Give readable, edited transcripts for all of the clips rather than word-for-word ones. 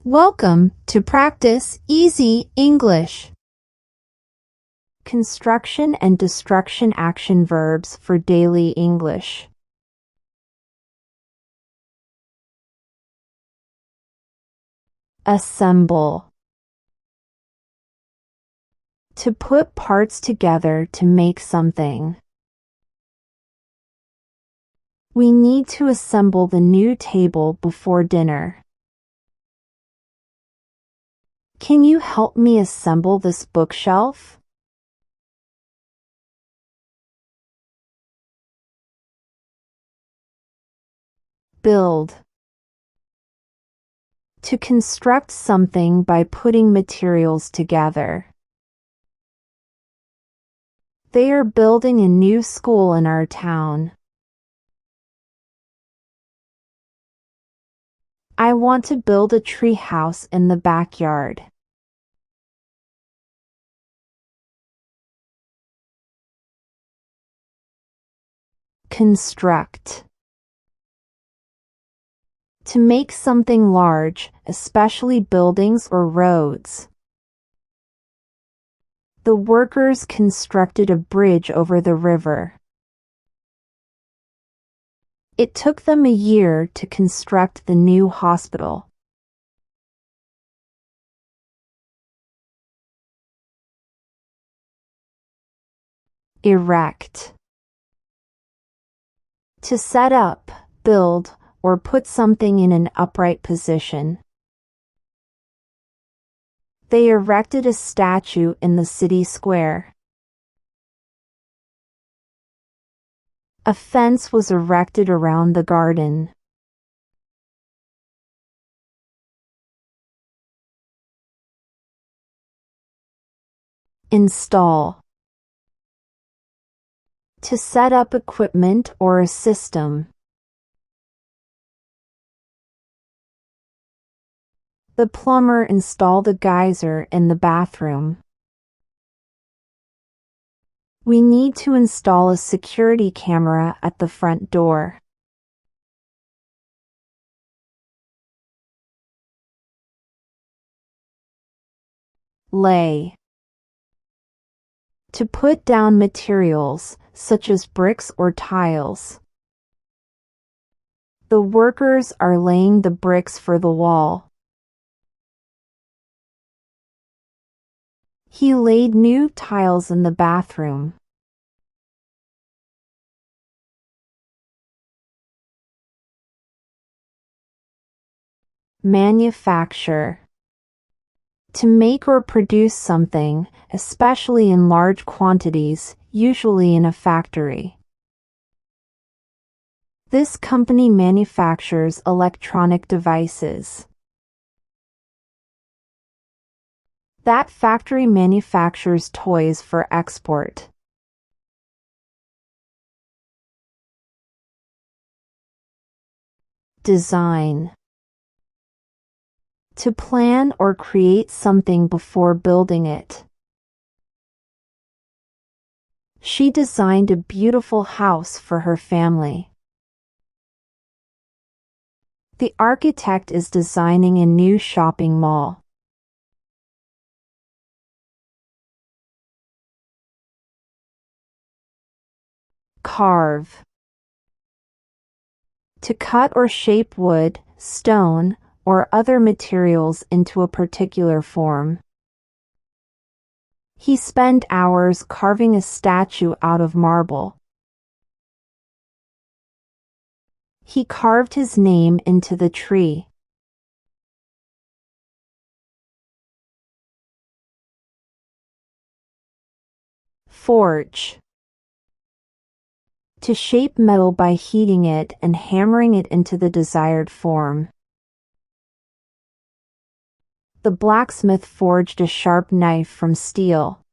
Welcome to Practice Easy English. Construction and destruction action verbs for daily English. Assemble. To put parts together to make something. We need to assemble the new table before dinner. Can you help me assemble this bookshelf? Build. To construct something by putting materials together. They are building a new school in our town. I want to build a tree house in the backyard. Construct. To make something large, especially buildings or roads. The workers constructed a bridge over the river. It took them a year to construct the new hospital. Erect. To set up, build, or put something in an upright position. They erected a statue in the city square. A fence was erected around the garden. Install. To set up equipment or a system. The plumber installed a geyser in the bathroom. We need to install a security camera at the front door. Lay. To put down materials, such as bricks or tiles. The workers are laying the bricks for the wall. He laid new tiles in the bathroom. Manufacture. To make or produce something, especially in large quantities, usually in a factory. This company manufactures electronic devices. That factory manufactures toys for export. Design. To plan or create something before building it. She designed a beautiful house for her family. The architect is designing a new shopping mall. Carve. To cut or shape wood, stone, or other materials into a particular form. He spent hours carving a statue out of marble. He carved his name into the tree. Forge. To shape metal by heating it and hammering it into the desired form. The blacksmith forged a sharp knife from steel.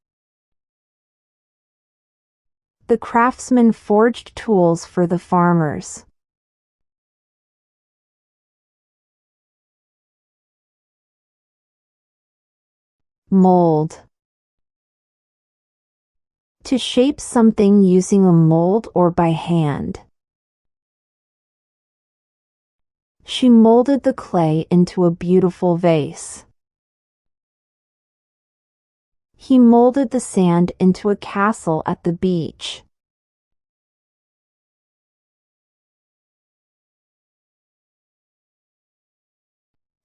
The craftsman forged tools for the farmers. Mold. To shape something using a mold or by hand. She molded the clay into a beautiful vase. He molded the sand into a castle at the beach.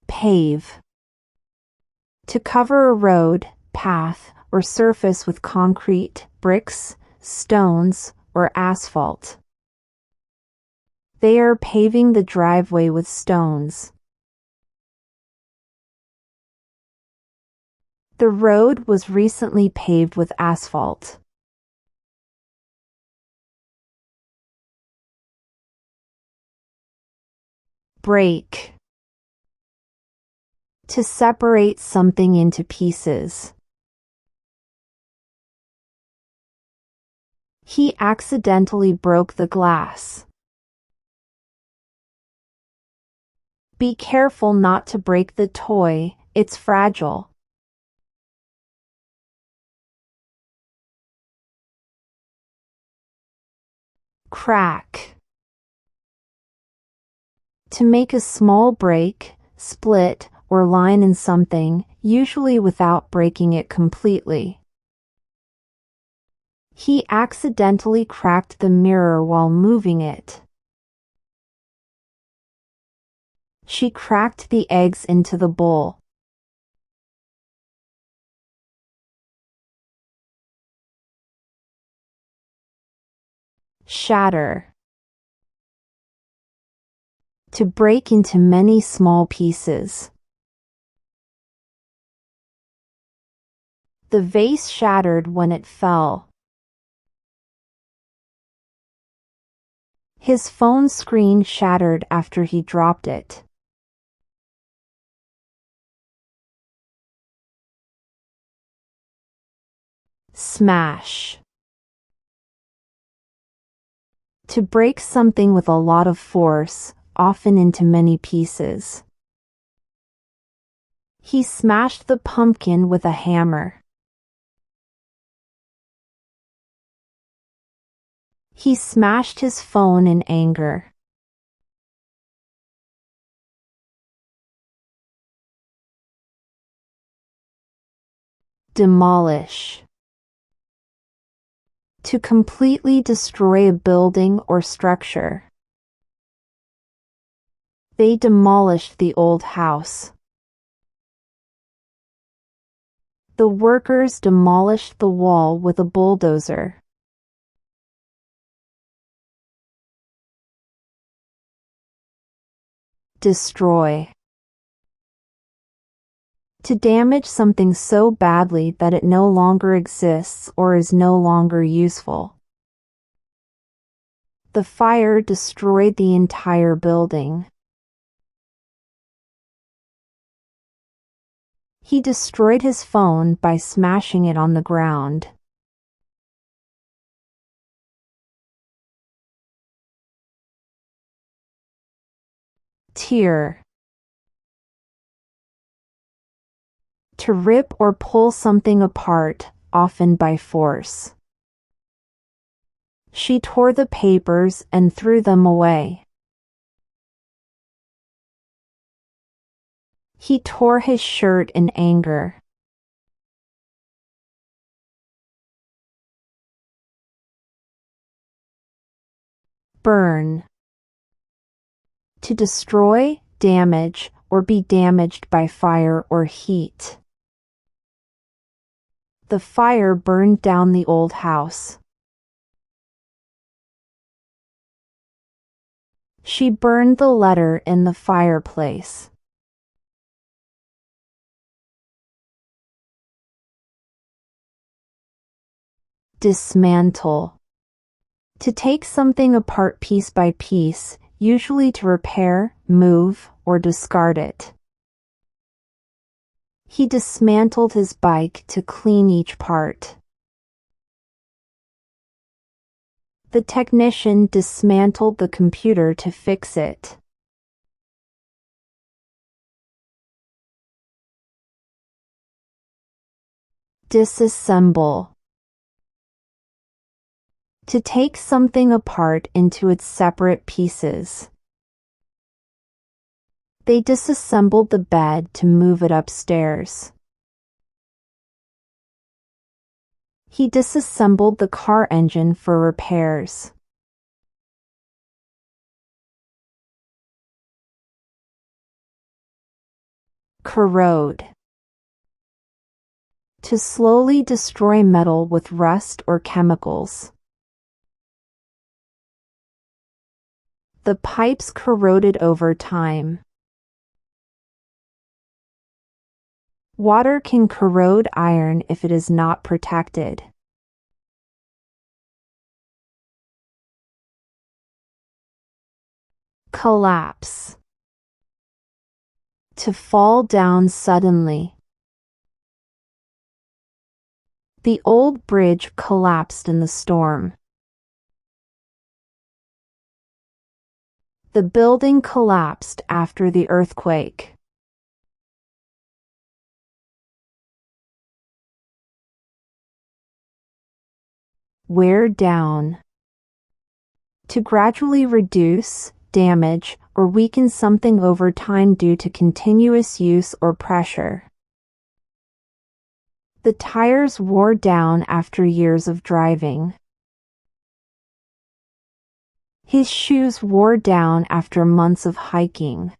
Pave. To cover a road, path, or surface with concrete, bricks, stones, or asphalt. They are paving the driveway with stones. The road was recently paved with asphalt. Break. To separate something into pieces. He accidentally broke the glass. Be careful not to break the toy, it's fragile. Crack. To make a small break, split, or line in something, usually without breaking it completely. He accidentally cracked the mirror while moving it. She cracked the eggs into the bowl. Shatter. To break into many small pieces. The vase shattered when it fell. His phone screen shattered after he dropped it. Smash. To break something with a lot of force, often into many pieces. He smashed the pumpkin with a hammer. He smashed his phone in anger. Demolish. To completely destroy a building or structure. They demolished the old house. The workers demolished the wall with a bulldozer. Destroy. To damage something so badly that it no longer exists or is no longer useful. The fire destroyed the entire building. He destroyed his phone by smashing it on the ground. Tear. To rip or pull something apart, often by force. She tore the papers and threw them away. He tore his shirt in anger. Burn. To destroy, damage, or be damaged by fire or heat. The fire burned down the old house. She burned the letter in the fireplace. Dismantle. To take something apart piece by piece, usually to repair, move, or discard it. He dismantled his bike to clean each part. The technician dismantled the computer to fix it. Disassemble. To take something apart into its separate pieces. They disassembled the bed to move it upstairs. He disassembled the car engine for repairs. Corrode. To slowly destroy metal with rust or chemicals. The pipes corroded over time. Water can corrode iron if it is not protected. Collapse. To fall down suddenly. The old bridge collapsed in the storm. The building collapsed after the earthquake. Wear down. To gradually reduce, damage, or weaken something over time due to continuous use or pressure. The tires wore down after years of driving. His shoes wore down after months of hiking.